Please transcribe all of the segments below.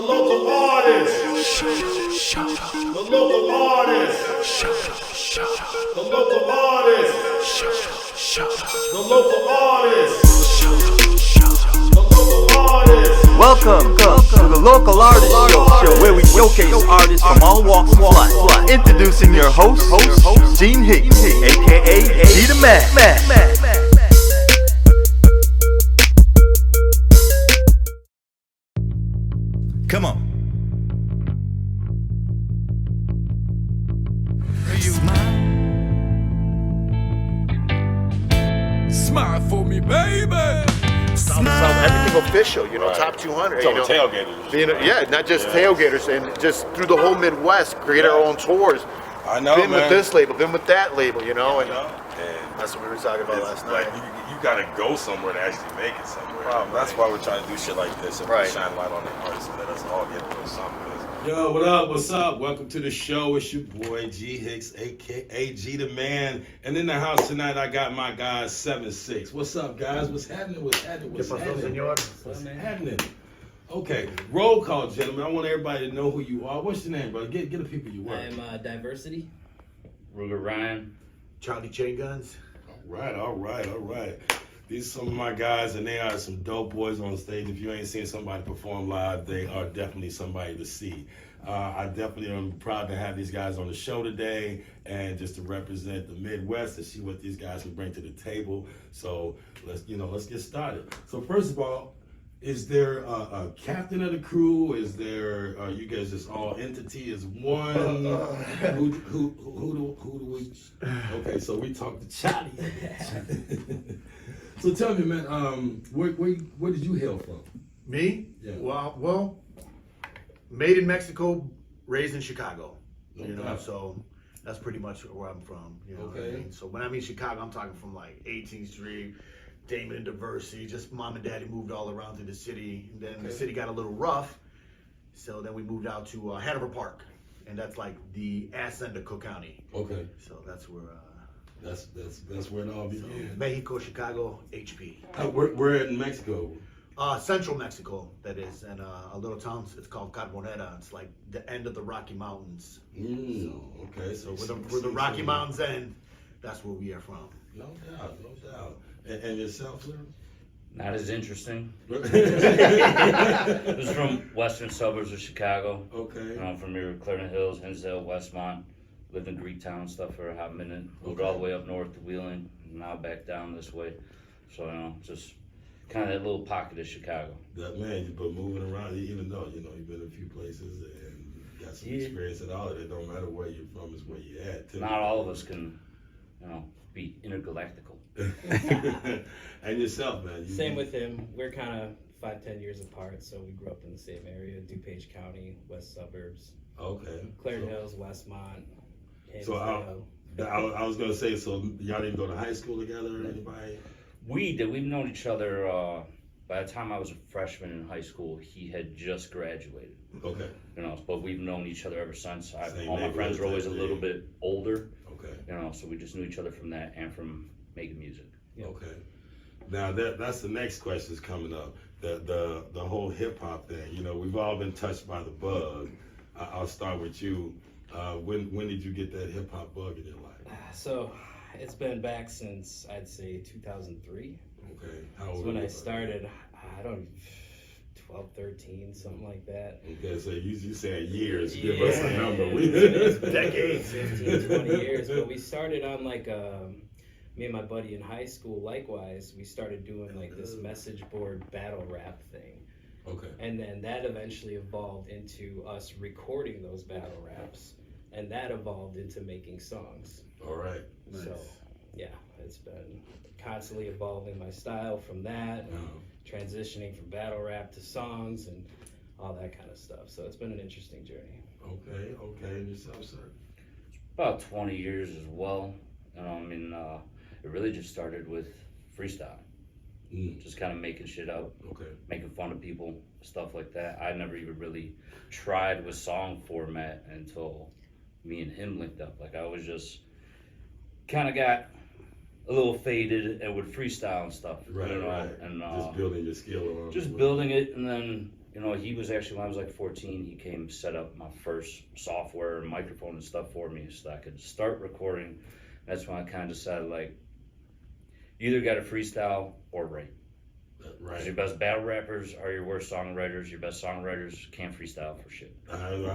The local artist. The local artist. The local artist. The local artist. The local artist. Welcome to the Local Artist Show, where we showcase artists from all walks of life. Introducing your host, Gene Hicks, aka G the Man. Come on. Smile for me, baby. Everything official, you know, Right. top 200. So You know, tailgaters. yeah, not just tailgaters, and just through the whole Midwest, create our own tours. I know, Been man. with this label, been with that label, you know, and And that's what we were talking about last like night. you gotta go somewhere to actually make it somewhere. That's why we're trying to do shit like this and Right. shine light on the artists and let us all get a little something. Yo, what up? What's up? Welcome to the show. It's your boy G Hicks, aka G the Man. And in the house tonight, I got my guys 7-6. What's up, guys? What's happening? What's happening? What's happening? Okay, roll call, gentlemen. I want everybody to know who you are. What's your name, bro? Get the people you work. I'm Diversity. Ruger Ryan. Charlie Chain Guns. All right. These are some of my guys, and they are some dope boys on stage. If you ain't seen somebody perform live, they are definitely somebody to see. I definitely am proud to have these guys on the show today, and just to represent the Midwest and see what these guys can bring to the table. So let's get started. So first of all, is there a captain of the crew? Is there you guys just all entity as one? Who do we? Okay, so we talked to Charlie. So tell me, man, where did you hail from? Me? Yeah. Well, made in Mexico, raised in Chicago. You know, Okay. so that's pretty much where I'm from. You know what I Okay. mean? So when I mean Chicago, I'm talking from like 18th Street, Damon and Diversity. Just mom and daddy moved all around to the city. And then the city got a little rough, so then we moved out to Hanover Park, and that's like the ass end of Cook County. Okay, So that's where. that's where it all began. Mexico, Chicago, HP. We're in Mexico. Central Mexico, that is, and a little town. It's called Carbonera. It's like the end of the Rocky Mountains. Okay, So where the Rocky Mountains end, that's where we are from. No doubt. And yourself, sir? Not as interesting. It was from western suburbs of Chicago. Okay. From here, Clarendon Hills, Hinsdale, Westmont. Lived in Greektown and stuff for a hot minute. Moved all the way up north to Wheeling. Now back down this way. So, just kind of that little pocket of Chicago. That man, but moving around, even though, you've been in a few places and got some experience and all of it, don't matter where you're from, is where you're at, too. Not all of us can, be intergalactical. And yourself, man. Same with him. We're kind of 5-10 years apart, so we grew up in the same area, DuPage County, west suburbs. Okay. Clarendon Hills, Westmont. So I was going to say, so y'all didn't go to high school together or anybody? We did. We've known each other, by the time I was a freshman in high school, he had just graduated. Okay. But we've known each other ever since. Same All my friends were always a neighborhood, little bit older, Okay. so we just knew each other from that and from making music. Okay. Now that's the next question is coming up. The whole hip hop thing. We've all been touched by the bug. I'll start with you. When did you get that hip hop bug in your life? So it's been back since, I'd say, 2003. Okay. How old That's were when you? I started. 12, 13, something like that. Okay, so you said years. Give us a number. Decades. 15, 20 years. But we started on like me and my buddy in high school, likewise, we started doing like this message board battle rap thing. Okay. And then that eventually evolved into us recording those battle raps. And that evolved into making songs. All right. So, yeah, it's been constantly evolving my style from that, transitioning from battle rap to songs and all that kind of stuff. So it's been an interesting journey. Okay. And yourself, sir? About 20 years as well. It really just started with freestyle. Just kind of making shit up, making fun of people, stuff like that. I never even really tried with song format until me and him linked up. Like I was just kind of got a little faded and would freestyle and stuff. Right. And just building your skill around. just building it, and then you know, he was actually, when I was like 14, he came set up my first software and microphone and stuff for me so that I could start recording. That's when I kind of decided, like, you either got to freestyle or write. Because your best battle rappers are your worst songwriters. Your best songwriters can't freestyle for shit. I would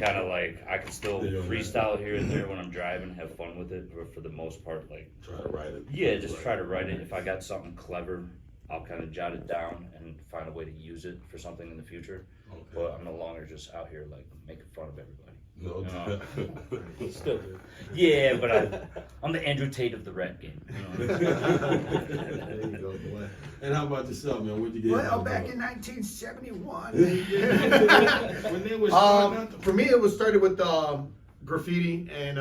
kind of like, I could still freestyle here and there when I'm driving, have fun with it, but for the most part, like, try to write it. Yeah, just try to write it. If I got something clever, I'll kind of jot it down and find a way to use it for something in the future. Okay. But I'm no longer just out here like making fun of everybody. No. Still do. Yeah, but I'm the Andrew Tate of the rap game. You know? There you go, boy. And how about yourself, man? Where'd you get Well, into back it? in 1971. When they was starting out, For me, it was started with graffiti and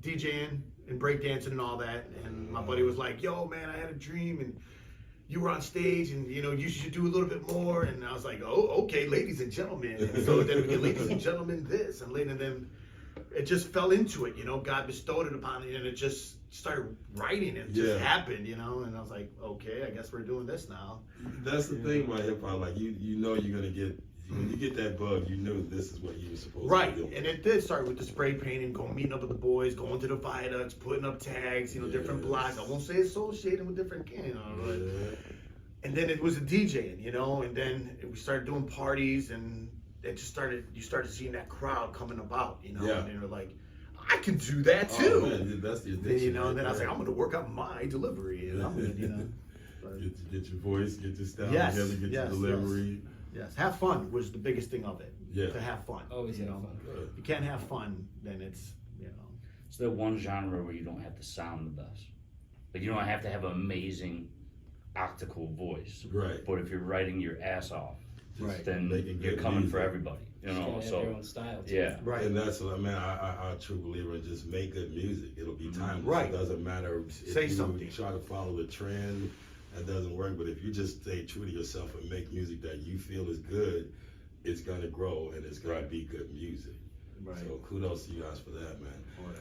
DJing and breakdancing and all that. And my buddy was like, "Yo, man, I had a dream and you were on stage and you should do a little bit more." And I was like, "Oh, okay, ladies and gentlemen." And so then we get ladies and gentlemen this and later then it just fell into it. God bestowed it upon it and it just started writing and it just happened. And I was like, okay, I guess we're doing this now. that's the thing about hip hop. Like you know you're gonna get. When you get that bug, you knew this is what you were supposed to be doing. And it did start with the spray painting, meeting up with the boys, going to the viaducts, putting up tags, different blocks. I won't say associating with different and then it was a DJing, and then we started doing parties, and it just started. You started seeing that crowd coming about, and they were like, I can do that too. Oh, man, that's the addiction. And then I was like, I'm going to work on my delivery, Get your voice, get your style Yes, together, get your delivery. Yes, have fun was the biggest thing of it. Yeah. To have fun. Always have fun. If you can't have fun, then it's, It's the one genre where you don't have to sound the best. Like you don't have to have an amazing octacle voice. Right. But if you're writing your ass off, Right. then Making you're good coming for music. everybody. Just gotta have your own style too. Yeah. Right. And that's what I mean. I'm a true believer in just make good music. It'll be timeless. Right. It doesn't matter if Say you something. try to follow the trend. That doesn't work. But if you just stay true to yourself and make music that you feel is good, it's gonna grow and it's gonna be good music. Right. So kudos to you guys for that, man.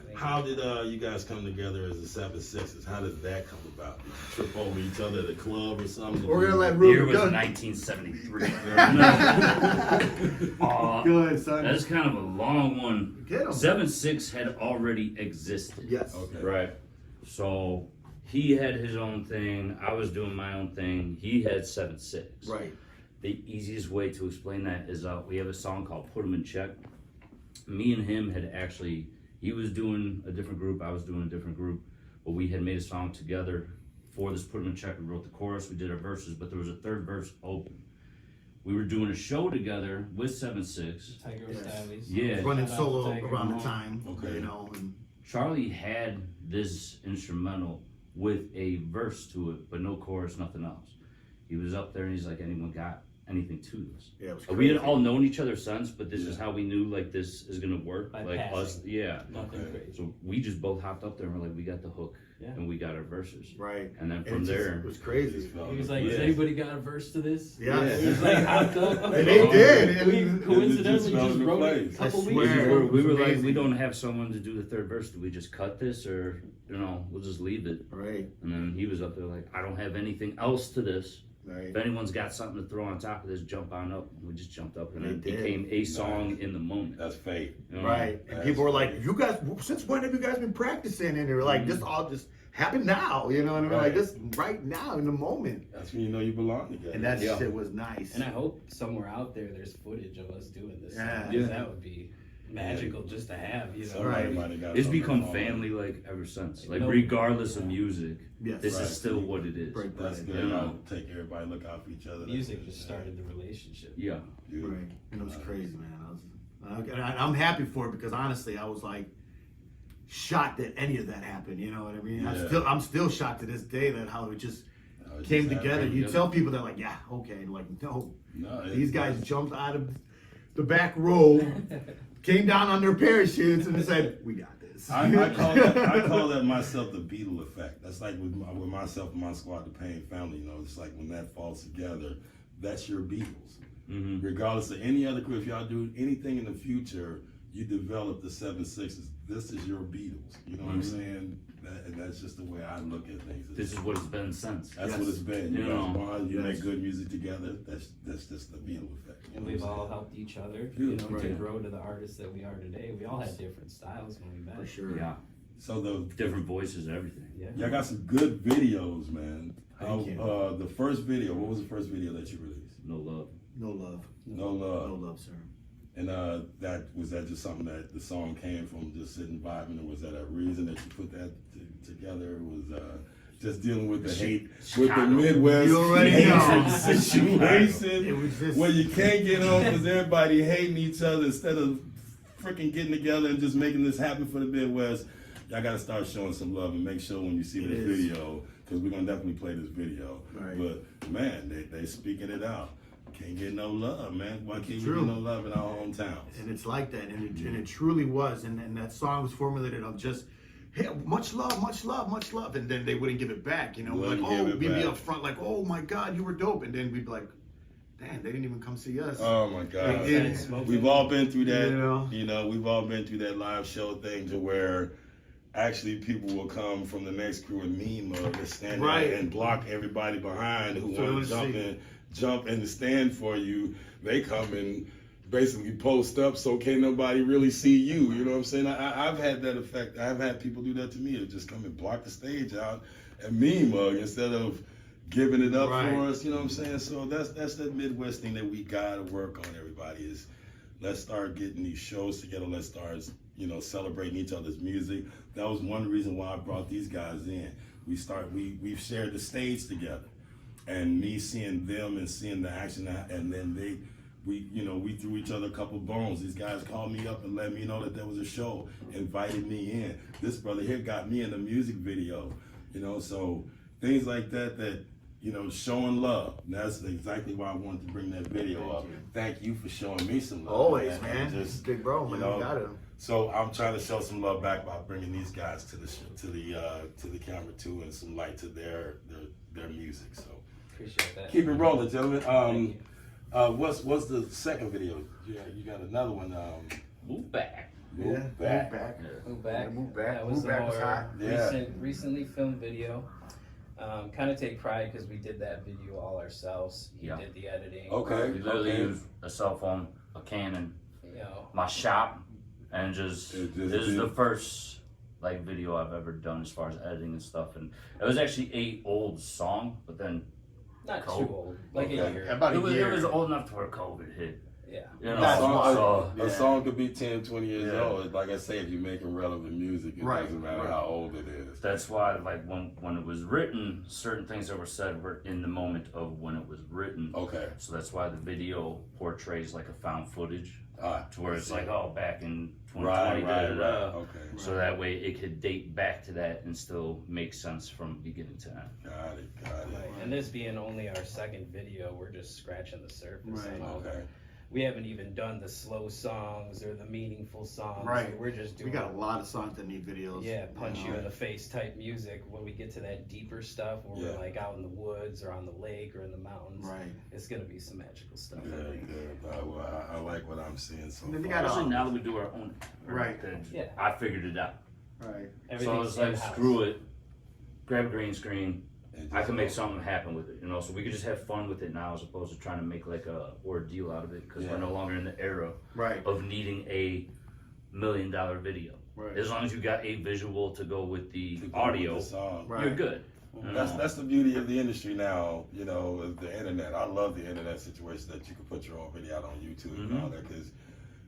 Thank How did you guys come together as the 7-6s? How did that come about? Did you trip over each other at a club or something? We're gonna let The year Ruben was go. 1973. Good, son. That's kind of a long one. Get 'em. 7-6 had already existed. Yes. Okay. Right. So he had his own thing. I was doing my own thing. He had 7-6. Right. The easiest way to explain that is we have a song called Put 'Em in Check. Me and him had actually, he was doing a different group, I was doing a different group, but we had made a song together for this Put 'Em in Check. We wrote the chorus, we did our verses, but there was a third verse open. We were doing a show together with 7-6. Tiger Yes. Stylies. Yeah. Running Shout out to solo Tiger. around the time. Okay. And Charlie had this instrumental with a verse to it, but no chorus, nothing else. He was up there and he's like, anyone got anything to this? yeah, it was We had crazy. all known each other since, but this is how we knew like this is gonna work. By Like passing. us, yeah. Nothing Okay. crazy. So we just both hopped up there and we're like, we got the hook, Yeah. and we got our verses. Right. And then And from it just- there, it was crazy. He was like, Yeah. has anybody got a verse to this? Yeah. He was like, hopped up. And they did. We And coincidentally fell just into wrote it a place. couple I weeks swear. ago. we were like, amazing. we don't have someone to do the third verse. Do we just cut this, or we'll just leave it? Right. And then he was up there like, I don't have anything else to this. Right. If anyone's got something to throw on top of this, jump on up. And we just jumped up, and They it did. became a song in the moment. That's fate. You know? Right. And people were like, you guys, since when have you guys been practicing? And they were like, this all just happened now, And we're like, this right now in the moment. That's when you know you belong together. And that Yeah. shit was nice. And I hope somewhere out there there's footage of us doing this. Yeah. Because that would be magical just to have, Somebody might have got It's something become wrong. family like ever since. Like No. regardless of music, Yes. this Right. is still what it is. Break That's bread. good. You know. Take everybody, look out for each other. Music just started the relationship. Yeah. Beautiful. Right. And it was crazy, man. I'm happy for it because honestly, I was like shocked that any of that happened. You know what I mean? Yeah. I'm still shocked to this day that how it just No, it came just together. happened. You tell people, they're like, yeah, okay. Like, no, No, these guys jumped out of the back row, came down on their parachutes, and said, we got this. I call that myself the Beatle effect. That's like with myself and my squad, the Pain family. It's like when that falls together, that's your Beatles. Mm-hmm. Regardless of any other crew, if y'all do anything in the future, you develop the 7/6s. This is your Beatles. You know what I'm saying? And that's just the way I look at things. This is what it's been since. That's what it's been. You You know, know. you make good music together. That's just the Beatle effect. And we've all helped each other, to grow to the artists that we are today. We all had different styles when we met. For sure. Yeah. So the Different voices, everything. Yeah. y'all got some good videos, man. Thank you. The first video. What was the first video that you released? No love. No love. No love. No love, sir. And that was that just something that the song came from, just sitting vibing, or was that a reason that you put that together? It was just dealing with the hate, with the Midwest You already hate know. situation, It was just- where you can't get on because everybody hating each other instead of freaking getting together and just making this happen for the Midwest. Y'all got to start showing some love and make sure when you see this video, because we're gonna definitely play this video. Right. But man, they speaking it out. Can't get no love, man. Why can't you True. get no love in our hometowns? And it's like that, and it truly was. And that song was formulated of just, hey, much love, much love, much love. And then they wouldn't give it back, you know. We're like, Wouldn't give oh, it we'd be back. up front, like, oh my God, you were dope. And then we'd be like, damn, they didn't even come see us. Oh my God. They did. We've all been through that, Yeah. you know, we've all been through that live show thing to where actually people will come from the next crew and meme mug and stand Right. there and block everybody behind who So they want to wanna jump in the stand for you. They come and basically post up so can't nobody really see you. You know what I'm saying? I've had that effect. I've had people do that to me, to just come and block the stage out and meme mug instead of giving it up Right. for us. You know what I'm saying? So that's that Midwest thing that we gotta work on, everybody, is let's start getting these shows together. Let's start, celebrating each other's music. That was one reason why I brought these guys in. We've shared the stage together, and me seeing them and seeing the action, and then we threw each other a couple bones. These guys called me up and let me know that there was a show, invited me in. This brother here got me in the music video, so things like that, showing love. And that's exactly why I wanted to bring that video up. Thank you for showing me some love. Always, man. Just, Big bro, man. You got it. So I'm trying to show some love back by bringing these guys to the camera too, and some light to their music. So Appreciate that. keep it rolling, gentlemen. Thank you. What's the second video? Yeah, you got another one. Move back. Move back. Move back. Move back. That was Move back was our hot. Yeah. recently filmed video. Kind of take pride because we did that video all ourselves. He Yeah. did the editing. Okay. We literally used a cell phone, a Canon, You my shop, and just It just this is did. the first video I've ever done as far as editing and stuff. And it was actually an old song, but then not Cool. too old, like Okay. a year. About it a was, year. it was old enough to where COVID hit. Yeah. You know, That's why. so A song could be 10, 20 years Yeah. old. Like I say, if you're making relevant music, it Right, doesn't matter right. how old it is. that's why, like, when it was written, certain things that were said were in the moment of when it was written. Okay. So that's why the video portrays like a found footage, Ah, to where it's like, oh, back in 2020, right, da, da, da. Okay. So that way it could date back to that and still make sense from beginning to end. Got it. Right. And this being only our second video, we're just scratching the surface. Right. on all Okay. We haven't even done the slow songs or the meaningful songs. Right. We're just We doing got a lot of songs that need videos. yeah, punch you in the face type music. When we get to that deeper stuff, where Yeah. we're like out in the woods or on the lake or in the mountains, Right. it's gonna be some magical stuff. I Good, think. good. Well, I like what I'm seeing so And then you far. got Especially now that we do our own, Right. then Yeah. I figured it out. Right. So I Everything's was like, in-house. screw it, grab a green screen. And I just can make go. something happen with it, so we could just have fun with it now as opposed to trying to make like a ordeal out of it, because Yeah. we're no longer in the era Right. of needing $1 million video. Right. As long as you got a visual to go with the To go audio, with the song. Right. you're good. That's the beauty of the industry now, of the internet. I love the internet situation that you can put your own video out on YouTube and all that, because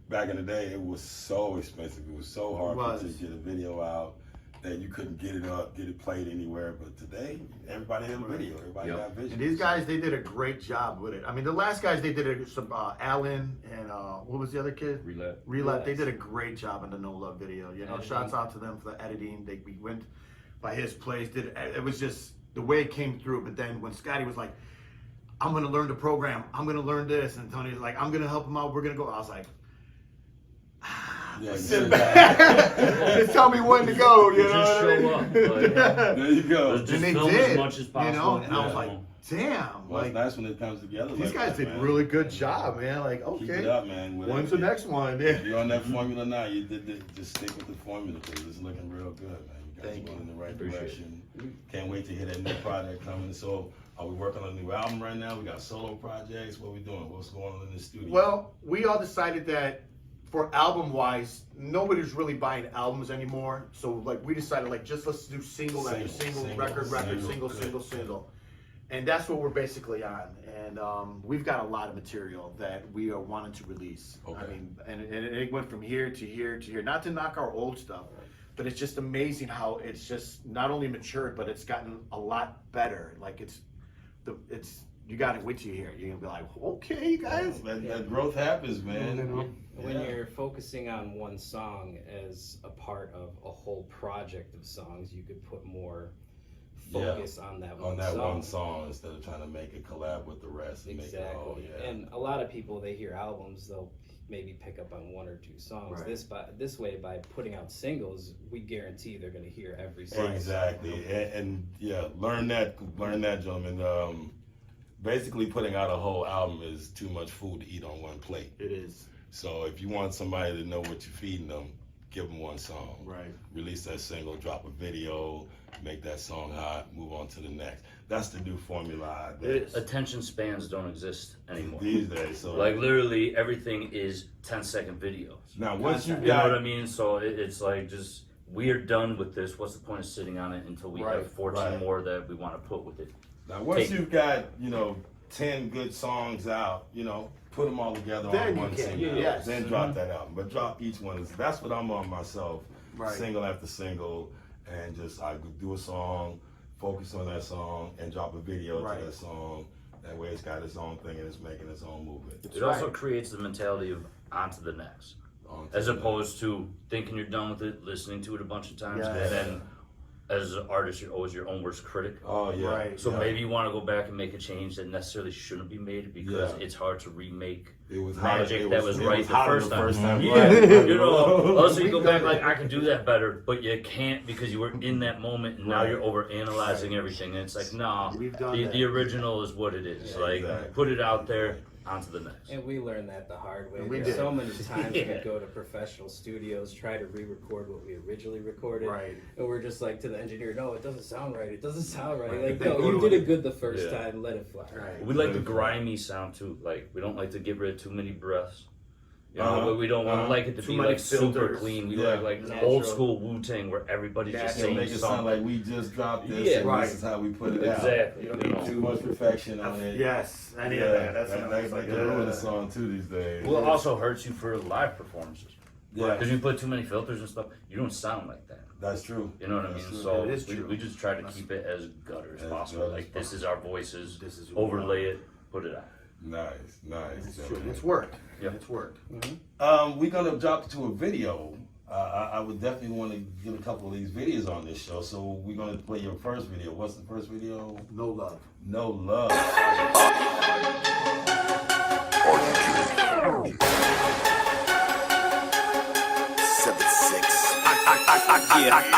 back in the day it was so expensive. It was so hard to get a video out that you couldn't get it up, get it played anywhere. But today, everybody has a video. Everybody Yep. got visuals. And these guys, they did a great job with it. I mean, the last guys, they did it, some Alan and what was the other kid? Relap. They did a great job in the No Love video. Shouts out to them for the editing. We went by his place. It was just the way it came through. But then when Scotty was like, "I'm gonna learn the program. I'm gonna learn this," and Tony's like, "I'm gonna help him out. We're gonna go." I was like, Yeah, "Sit back. Just tell me when to go." You know Just what I show mean? up, but- There you go. Just And they film did, as much as possible. And I was Yeah. like, damn, Well, like it's nice when it comes together. these like guys that, did man. really good job, man. Like, Keep okay, it up, man. when's the next one? If you're on that formula now, you just stick with the formula because it's looking real good, man. You guys Thank are going in the right Appreciate direction. Can't wait to hear that new project coming. So, are we working on a new album right now? We got solo projects. What we doing? What's going on in the studio? Well, we all decided that for album wise, nobody's really buying albums anymore. So like we decided like just let's do single after single, record, single. And that's what we're basically on. And we've got a lot of material that we are wanting to release. Okay. I mean, and it went from here to here to here. Not to knock our old stuff, but it's just amazing how it's just not only matured, but it's gotten a lot better. Like it's you gotta wait till you hear it. You're gonna be like, okay, you guys. That growth happens, man. When you're focusing on one song as a part of a whole project of songs, you could put more focus on that one one song instead of trying to make a collab with the rest. And Exactly. Make it all, yeah. And a lot of people, they hear albums, they'll maybe pick up on one or two songs. Right. This way, by putting out singles, we guarantee they're going to hear every song. Exactly, and yeah, learn that, gentlemen. Basically, putting out a whole album is too much food to eat on one plate. It is. So if you want somebody to know what you're feeding them, give them one song. Right. Release that single, drop a video, make that song hot, move on to the next. That's the new formula. Attention spans don't exist anymore these days. So like literally everything is 10-second videos. now, once you You know what I got, mean? So it's like just we're done with this. What's the point of sitting on it until we have 14 more that we want to put with it? now once you've got 10 good songs out, put them all together Then on you one can, single. yes. Then drop that album, but drop each one. That's what I'm on myself, Right. single after single, and just I do a song, focus on that song, and drop a video Right. to that song. That way, it's got its own thing and it's making its own movement. It also creates the mentality of on to the next, On to as the opposed to thinking you're done with it, listening to it a bunch of times, Yes. and then as an artist, you're always your own worst critic. Oh yeah. Right. So yeah. maybe you want to go back and make a change that necessarily shouldn't be made because it's hard to remake It was magic hard. that was It right was the hard first time. Yeah. Yeah, also you go back like I can do that better, but you can't because you were in that moment and now you're over analyzing everything. And it's like, nah, We've done that. the original is what it is. Yeah, like exactly. put it out there, on to the next. And we learned that the hard way. And we There's did. so many times we go to professional studios, try to re-record what we originally recorded, Right. and we're just like to the engineer, no, it doesn't sound right. It doesn't sound right. Right. Like, They no, go you to did it. it good the first Yeah. time. Let it fly. Right. We like the grimy sound too. Like we don't like to get rid of too many breaths. You know, but we don't want like it to Too be many like super filters. clean. We Yeah. like Natural. old school Wu-Tang where everybody's just Yeah, saying make it sound something. like we just dropped this Yeah, and right. this is how we put it out. Exactly. You don't need too much perfection on it. Yes. Any Yeah, of that. That's that's like the ruin the song too these days. Well, it also hurts you for live performances. Yeah. Because you put too many filters and stuff, you don't sound like that. That's true. You know what I That's mean? true. So It is true. we just try to keep it as gutter as As possible. gutter as Like this is our voices. This is who we overlay it, put it out. Nice. It's true. gentlemen. It's worked. Yeah. It's worked. We're gonna drop to a video. I would definitely want to get a couple of these videos on this show. So we're gonna play your first video. What's the first video? No love. No Love.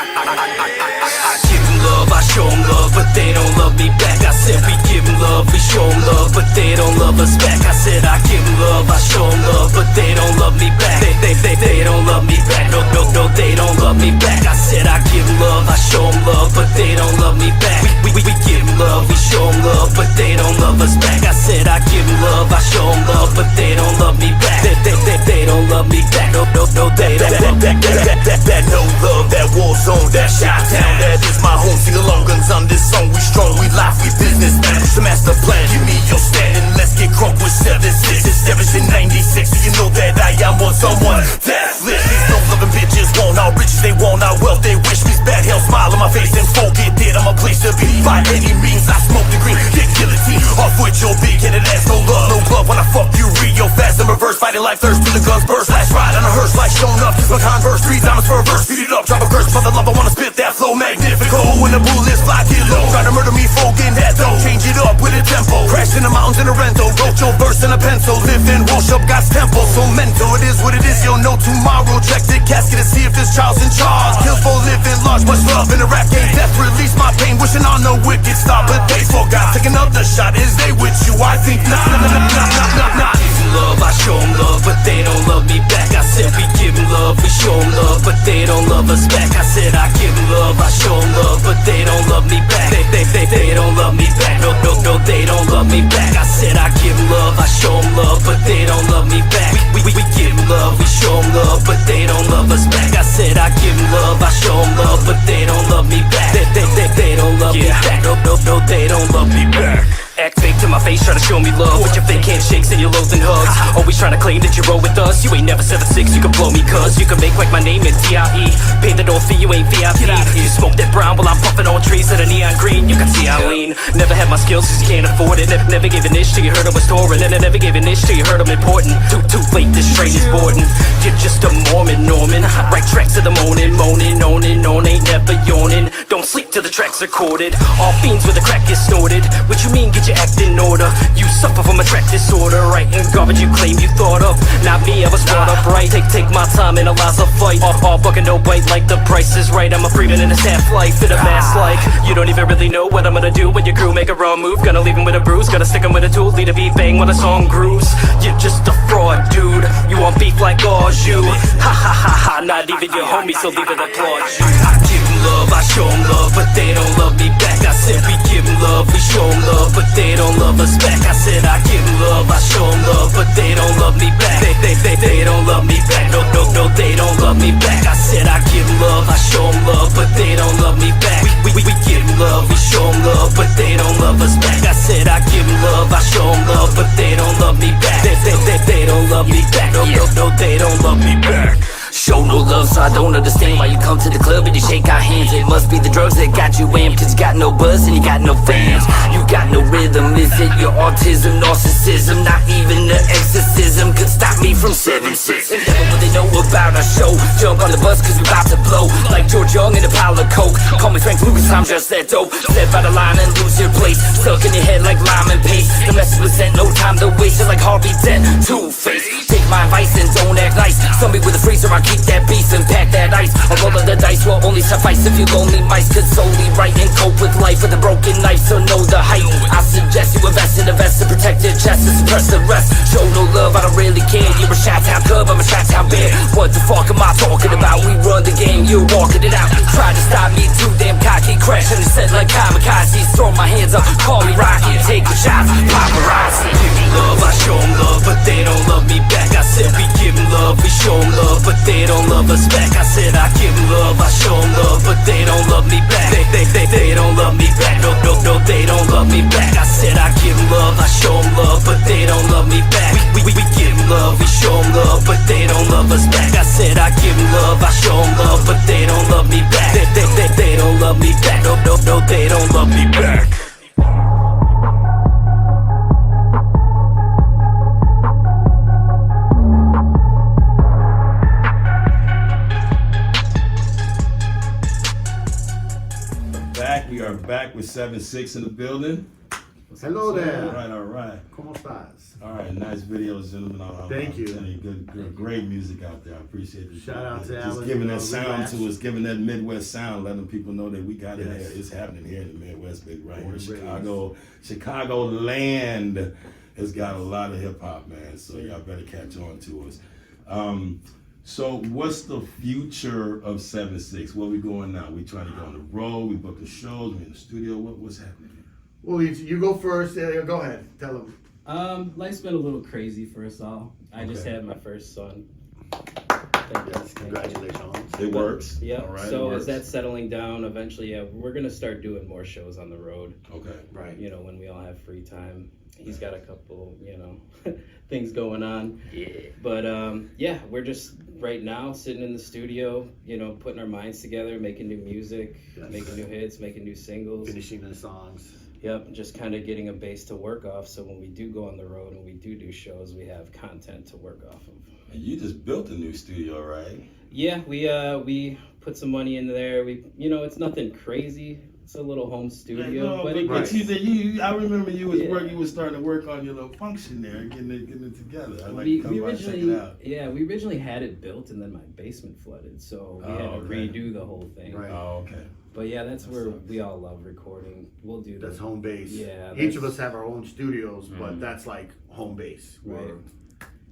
I give them love, I show them love, but they don't love me back. I said we give them love, we show them love, but they don't love us back. I said I give them love, I show them love, but they don't love me back. They don't love me back. No, they don't love me back. I said I give them love, I show them love, but they don't love me back. We give them love, we show them love, but they don't love us back. I said I give them love, I show them love, but they don't love me back. They don't love me back. No, they don't love me back. That no love, that war zone, that shot town, that is my home. Sing along, guns on this song. We strong, we live, we business. Push the master plan, give me your stand and let's get crunk with 7-6. Established in 96, so you know that I am on someone that's lit. These no loving bitches want our riches, they want our wealth, they wish me bad hell. Smile on my face and forget that I'm a place to be. By any means, I smoke the green, get guillotine off with your big-headed ass. No love when I fuck you real fast. In reverse, fighting like thirst till the guns burst. Last ride on a hearse, like shown up. My Converse, 3 diamonds for a verse. Beat it up, drop a curse for the love. I wanna spit that flow, magnifico. When the bullets fly, get low. Trying to murder me, folk in that dough. Change it up with a tempo. Crash in the mountains in a rental. Road Put your verse in a pencil, live in, wash up God's temple. So mental, it is what it is, you'll know tomorrow. Check the casket to see if this child's in charge. Kill for living large, much love in the rap game. Death release my pain, wishing on the wicked stop. But they forgot, take another shot. Is they with you? I think not. Love, I show them love, but they don't love me back. I said we give them love, we show them love, but they don't love us back. I said I give them love, I show them love, but they don't love me back. They don't love me back. No, they don't love me back. I said I give them love, I show them love, but they don't love me back. We give them love, we show them love, but they don't love us back. I said I give them love, I show them love, but they don't love me back. They don't love me back. No, they don't love me back. Act fake to my face, try to show me love with your fake handshakes and your loathing hugs. Always trying to claim that you roll with us. You ain't never 7'6", you can blow me cuz you can make like my name in DIE. Pay the door fee, you ain't VIP. You smoke that brown while I'm puffing on trees that are neon green. You can see I lean. Never had my skills cause you can't afford it. Never gave an inch till you heard I was touring. And I never gave an inch till you heard I'm important. Too late, this train is boarding. You're just a Mormon. Write tracks to the moaning, ain't never yawning. Don't sleep till the tracks are recorded. All fiends with a crack get snorted. What you mean, get your act in order? You suffer from a track disorder. Writing garbage you claim you thought of. Not me, I was brought up right. Take my time, analyze a fight. All buck and no bite like the price is right. I'm a freeman in this half-life, in a mask like you don't even really know what I'm gonna do when your crew make a wrong move. Gonna leave him with a bruise, gonna stick him with a tool. Lead a beat bang when a song grooves. You're just a fraud, dude. You want beef like all you. Ha ha ha ha, not even your homie, so leave it applaud you. I give them love, I show them love, but they don't love me back. I said we give them love, we show them love, but they don't love us back. I said I give them love, I show them love, but they don't love me back. They don't love me back. No, they don't love me back. I said I give them love, I show them love, but they don't love me back. We give them love, we show them love, but they don't love us back. I said I give them love, I show them love, but they don't love me back. They don't love me back. No, they don't love me back. Show no love, so I don't understand why you come to the club and you shake our hands. It must be the drugs that got you amped, cause you got no buzz and you got no fans. You got no rhythm, is it your autism, narcissism? Not even the exorcism could stop me from 7'6". And never will they know about our show. Jump on the bus cause we about to blow, like George Young in a pile of coke. Call me Frank Lucas, I'm just that dope. Step out of line and lose your place, stuck in your head like lime and paste. The message was sent, no time to waste, just like Harvey Dent, Two-Face. Take my advice and don't act nice. Somebody with a freezer, I keep that beast and pack that ice. A roll of the dice will only suffice if you lonely mice could solely write and cope with life with a broken knife, so know the height. I suggest you invest in a vest to protect your chest and suppress the rest. Show no love, I don't really care. You're a Chi-Town cub, I'm a Chi-Town bear. What the fuck am I talking about? We run the game, you're walking it out. Try to stop me, too damn cocky. Crash on the set like kamikazes. Throw my hands up, call me Rocky. Take the shots, paparazzi. Give me love, I show them love, but they don't love me back. I said we give them love, we show them love, but they don't love us back. I said I give them love, I show them love, but they don't love me back. They don't love me back. No, they don't love me back. I said I give them love, I show them love, but they don't love me back. We give them love, we show them love, but they don't love us back. I said I give them love, I show them love, but they don't love me back. They don't love me back. No, they don't love me back. We are back with 7'6" in the building. Hello there. All right. ¿Cómo estás? All right, nice videos, gentlemen. Thank you. Good, great music out there. I appreciate it. Shout out to just Alan. giving that sound to us, giving that Midwest sound, letting people know that we got it here. It's happening here in the Midwest, big right here. Chicago land has got a lot of hip hop, man. So y'all better catch on to us. So what's the future of 7'6"? Where we going now? We trying to go on the road? We book the shows? We in the studio? What's happening? Well, you go first. Go ahead. Tell them. Life's been a little crazy for us all. I just had my first son. Yes, congratulations. It works. Yeah. All right, So as that's settling down, eventually, we're gonna start doing more shows on the road. Okay. Right. You know, when we all have free time. He's got a couple, things going on. Yeah. But yeah, we're just right now sitting in the studio, putting our minds together, making new music, making new hits, making new singles. Finishing the songs. Yep, just kind of getting a base to work off, so when we do go on the road and we do shows, we have content to work off of. And you just built a new studio, right? Yeah, we put some money in there. It's nothing crazy. It's a little home studio, No, but but I remember you was starting to work on your little function there, getting it together. I'd like to come by and check it out. Yeah, we originally had it built, and then my basement flooded, so we had to redo the whole thing. Right. Oh, okay. But yeah, that's where we all love recording. We'll do That's home base. Yeah. Each of us have our own studios, but that's like home base. Right. Where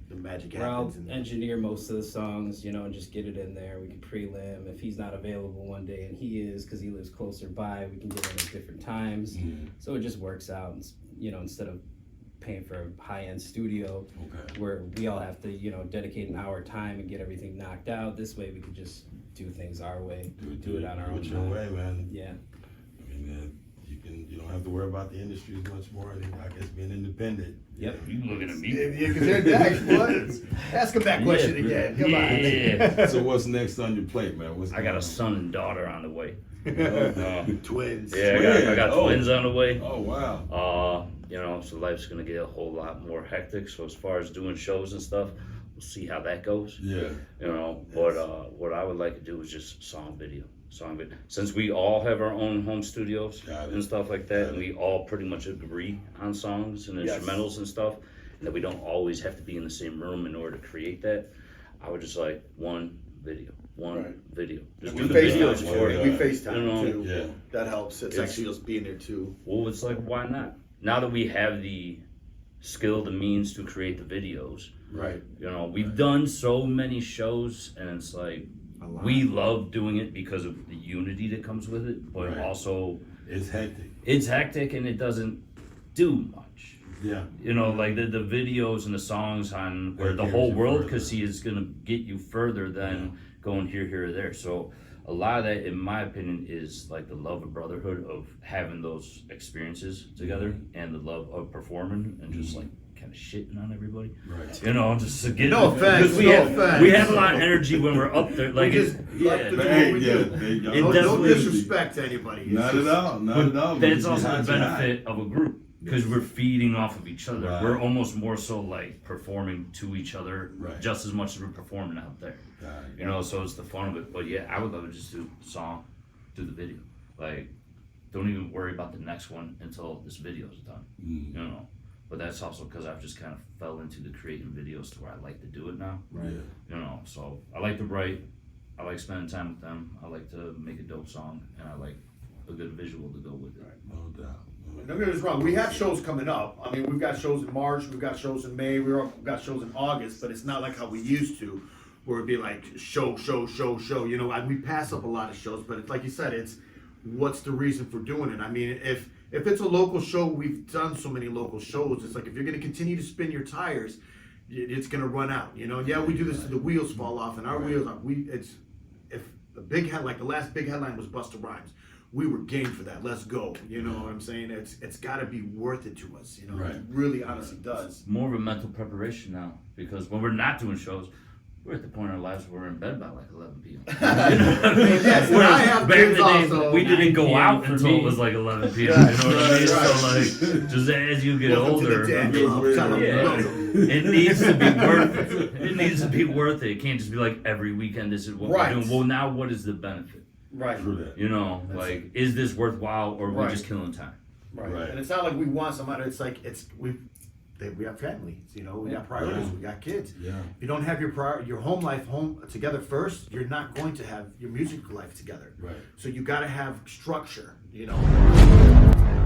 the magic Where I'll happens. engineer most of the songs, you know, and just get it in there. We can prelim. If he's not available one day, and he is because he lives closer by, we can get in at different times. So it just works out. And, you know, instead of paying for a high-end studio, where we all have to, you know, dedicate an hour time and get everything knocked out. This way, we can just do things our way, do it on our own your way, man. Yeah. I mean, you don't have to worry about the industry as much more. I guess being independent. Yep. You looking at me? Yeah, because they're next. What? Ask him that question again. Come on. Yeah. So what's next on your plate, man? I got a son and daughter on the way. Twins. Yeah, I got twins on the way. Oh wow. You know, so life's gonna get a whole lot more hectic. So as far as doing shows and stuff, we'll see how that goes. Yeah. You know, but what I would like to do is just song video. Since we all have our own home studios and stuff like that, and we all pretty much agree on songs and instrumentals and stuff, and that we don't always have to be in the same room in order to create that, I would just like one video. Just We do the video. FaceTime too. Yeah. That helps. It's actually us being there too. Well, it's like, why not? Now that we have the skill, the means to create the videos, Right. you know, we've done so many shows, and it's like, we love doing it because of the unity that comes with it, but also it's hectic. It's hectic, and it doesn't do much. Yeah. You know, like the videos and the songs on where the whole world could see is gonna get you further than going here, or there. So a lot of that, in my opinion, is like the love of brotherhood of having those experiences together, and the love of performing and just like kind of shitting on everybody. Right. You know, just to get No offense. we have a lot of energy when we're up there. Like, We just like to do what we do. No definitely- disrespect to anybody. It's Not just- at all. Not at all. That's also the benefit of a group, because we're feeding off of each other. Right. We're almost more so like performing to each other, Right. just as much as we're performing out there. You know, so it's the fun of it. But yeah, I would love to just do a song, do the video. Like, don't even worry about the next one until this video is done. You know, but that's also because I've just kind of fell into the creating videos to where I like to do it now. Right. You know, so I like to write. I like spending time with them. I like to make a dope song, and I like a good visual to go with it. No doubt. Don't get us wrong. We have shows coming up. I mean, we've got shows in March. We've got shows in May. We've got shows in August. But it's not like how we used to, where it'd be like show. You know, we pass up a lot of shows. But it's like you said, it's what's the reason for doing it? I mean, if it's a local show, we've done so many local shows. It's like if you're going to continue to spin your tires, it's going to run out. You know, yeah, we do this till the wheels fall off, and our wheels. If the big head, like the last big headline was Busta Rhymes. We were game for that. Let's go. You know what I'm saying? It's got to be worth it to us. You know, it really, honestly does. More of a mental preparation now, because when we're not doing shows, we're at the point in our lives where we're in bed by like 11 p.m. Yes, and I have Back in kids the day, also. we didn't go out for until me. it was like 11 p.m. You know what I mean? So like, just as you get Welcome to older, the dad club. Tell 'em, yeah, welcome. it needs to be worth it. It needs to be worth it. It can't just be like every weekend this is what Right. we're doing. Well, now what is the benefit? Right. True that. You know, like, is this worthwhile, or are we Right. just killing time? Right. And it's not like we want somebody. It's like we have families. You know, we got priorities. We got kids. Yeah. If you don't have your home life together first, you're not going to have your music life together. Right. So you got to have structure. You know.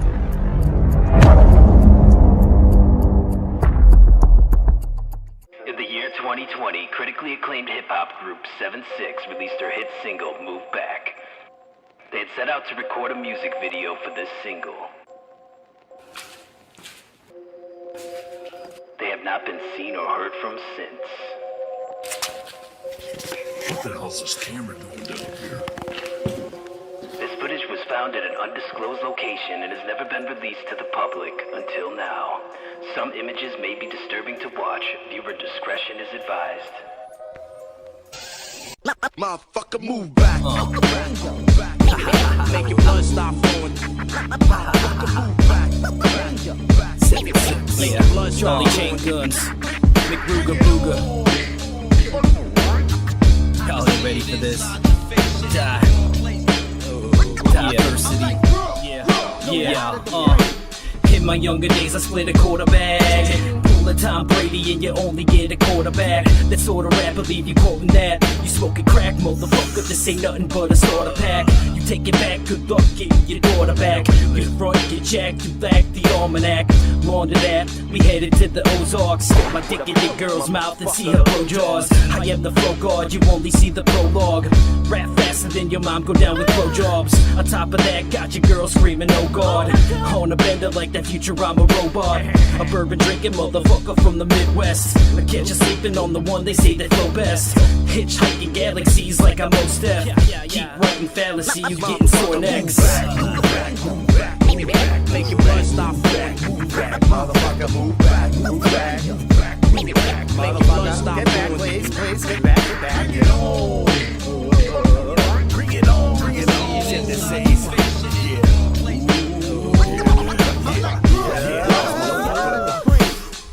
In the year 2020, critically acclaimed hip-hop group 7SEVENSIXX released their hit single, Move Back. They had set out to record a music video for this single. They have not been seen or heard from since. What the hell's this camera doing down here? This footage was found at an undisclosed location and has never been released to the public until now. Some images may be disturbing to watch. Viewer discretion is advised. Motherfucker, move back. Make your blood stop flowing. Yeah, Charlie Chain Guns, McRuger Booger. Y'all ain't ready for this. Diversity. In my younger days, I split a quarterback. Pull a Tom Brady and you only get a quarterback. That sort of rap, believe you quoting that. You smoking crack, motherfucker, this ain't nothing but a starter pack. You take it back, good luck getting your daughter back. You front, get jacked, you lack the almanac. More to that, we headed to the Ozarks. Stick my dick in your girl's mouth and see her blow jaws. I am the flow guard, you only see the prologue. Rap faster than your mom, go down with pro jobs. On top of that, got your girl screaming, oh god. On a bender like that future, I'm a robot. A bourbon drinking motherfucker from the Midwest. I catch you sleeping on the one they say that flow best. Hitchhiking galaxies like I'm most deaf. Keep writing fallacy, you getting sore necks. Move back, make your blood stop flowing. Move back, motherfucker, move back, move back, move back, move back, make your blood stop flowing. Get back, please, get back, get back. Bring it on, bring it on, bring it on.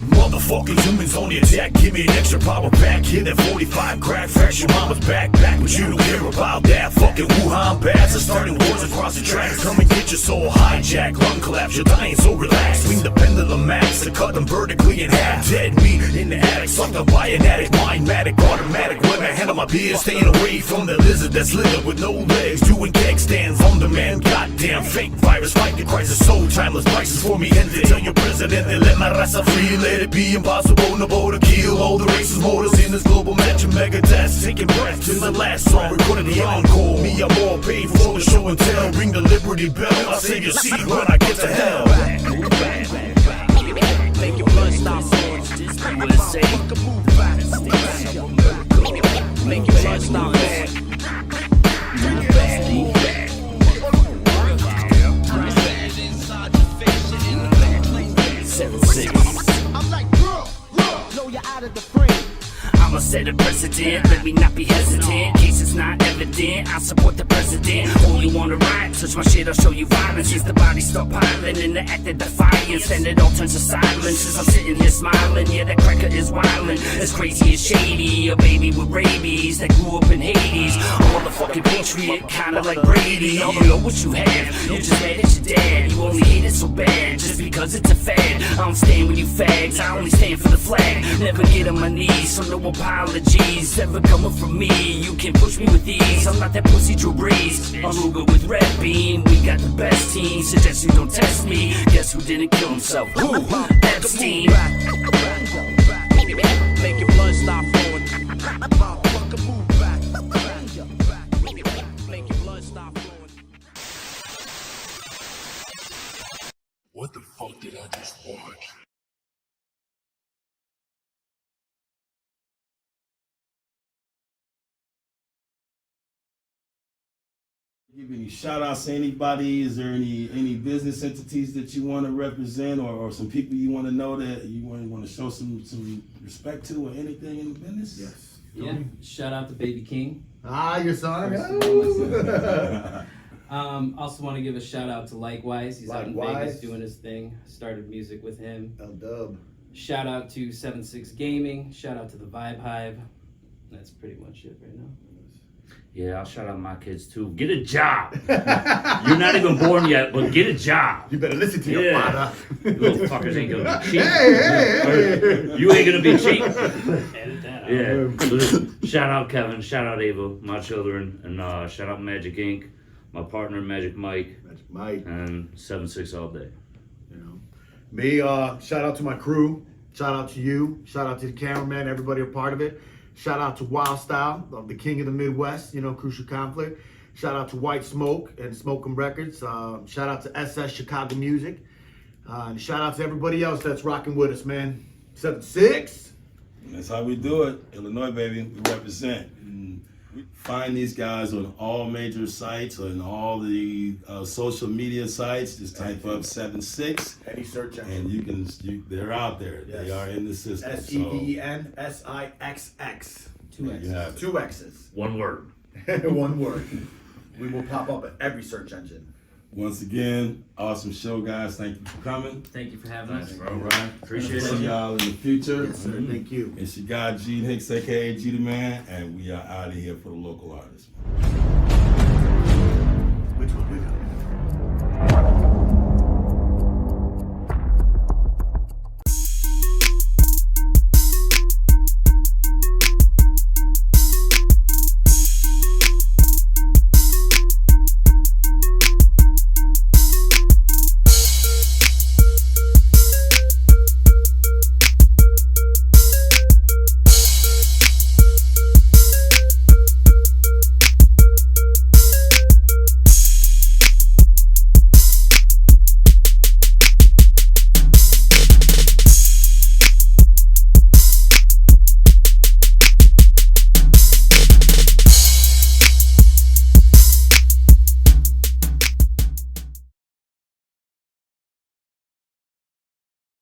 Motherfucking humans on the attack, give me an extra power pack. Hit that 45 crack, fresh your mama's back, but you don't care about that. Fucking Wuhan bats are starting wars across the tracks. Come and get your soul hijacked, lung collapse, you're dying so relaxed. Swing the pendulum max to cut them vertically in half. Dead meat in the attic, sucked up by an addict, mindmatic, automatic. When I handle my beer, staying away from the lizard that's littered with no legs, doing keg stands on demand. Goddamn fake virus, fight the crisis, so timeless prices for me ended. Tell your president they let my raza free, let it be impossible, no to kill all the racist motors in this global match of mega deaths. Taking breath to the last song, recording the encore. Me, I'm more paid for the show and tell. Ring the Liberty Bell, I'll save your seat when I get to hell. Move back, make your blood stop flowing. What it say? Move back, make your blood stop flowing. Move back, move back. 7-6. I'ma set a precedent, let me not be hesitant. Case it's not evident, I support the president. Oh, you wanna ride? Touch my shit, I'll show you violence. As the bodies start piling and the act of defiance, then it all turns to silence. As I'm sitting here smiling, yeah, that cracker is wildin'. As crazy as shady, a baby with rabies that grew up in Hades. A motherfucking patriot, kinda like Brady. I don't know what you have, you just mad at your dad. You only hate it so bad, just because it's a fad. I don't stand with you fags, I only stand for the flag. Never get on my knees, so no apologies ever coming from me. You can push me with ease, I'm not that pussy Drew Brees. I'm Ruger with Red Beam, we got the best team. Suggest you don't test me, guess who didn't kill himself? Who? Epstein. Make your blood stop flowing. Motherfucker, move back. Make your blood stop flowing. What the fuck did I just watch? Give any shout outs to anybody? Is there any business entities that you want to represent, or some people you want to know that you want to show some respect to, or anything in the business? Yes. Yeah, shout out to Baby King. Your son. Also want to give a shout out to Likewise. He's out in Vegas doing his thing. Started music with him. L-Dub. Shout out to 7-6 Gaming. Shout out to the Vibe Hive. That's pretty much it right now. Yeah, I'll shout out my kids too. Get a job. You're not even born yet, but get a job. You better listen to your father. You little fuckers ain't gonna be cheap. Hey. You ain't gonna be cheap. Edit that out. Yeah. Shout out Kevin. Shout out Ava, my children, and shout out Magic Inc., my partner Magic Mike, and 7-6 all day. You know, me. Shout out to my crew. Shout out to you. Shout out to the cameraman. Everybody a part of it. Shout out to Wild Style, the king of the Midwest, Crucial Conflict. Shout out to White Smoke and Smoke 'em Records. Shout out to SS Chicago Music. And shout out to everybody else that's rocking with us, man. 7-6. That's how we do it. Illinois, baby. We represent. Find these guys on all major sites, on all the social media sites. Just type up 7-6. Any search engine. And they're out there. Yes. They are in the system. SEVENSIXX. 2 X's. Yeah. 2 X's. One word. One word. We will pop up at every search engine. Once again, awesome show, guys. Thank you for coming. Thank you for having us. All right. Appreciate See it. y'all in the future. Yes, sir. Thank you. It's your guy, Gene Hicks, a.k.a. G the Man, and we are out of here for the local artists. Which one we got?